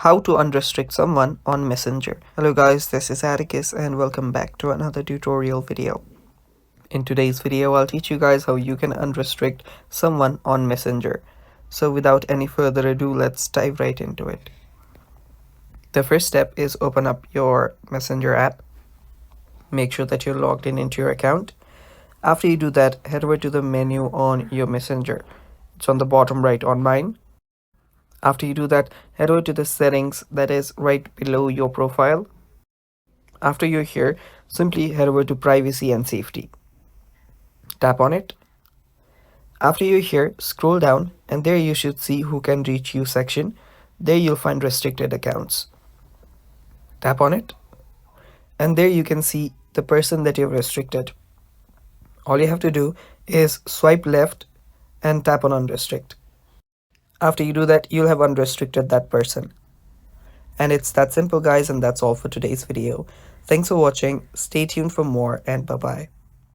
How to unrestrict someone on Messenger. Hello guys, this is Atticus and welcome back to another tutorial video. In today's video, I'll teach you guys how you can unrestrict someone on Messenger. So without any further ado, let's dive right into it. The first step is open up your Messenger app. Make sure that you're logged in into your account. After you do that, head over to the menu on your Messenger. It's on the bottom right on mine. After you do that, head over to the settings that is right below your profile. After you're here, simply head over to privacy and safety. Tap on it. After you're here, scroll down and there you should see who can reach you section. There you'll find restricted accounts. Tap on it. And there you can see the person that you've restricted. All you have to do is swipe left and tap on unrestrict. After you do that, you'll have unrestricted that person. And it's that simple guys, and that's all for today's video. Thanks for watching, stay tuned for more, and bye bye.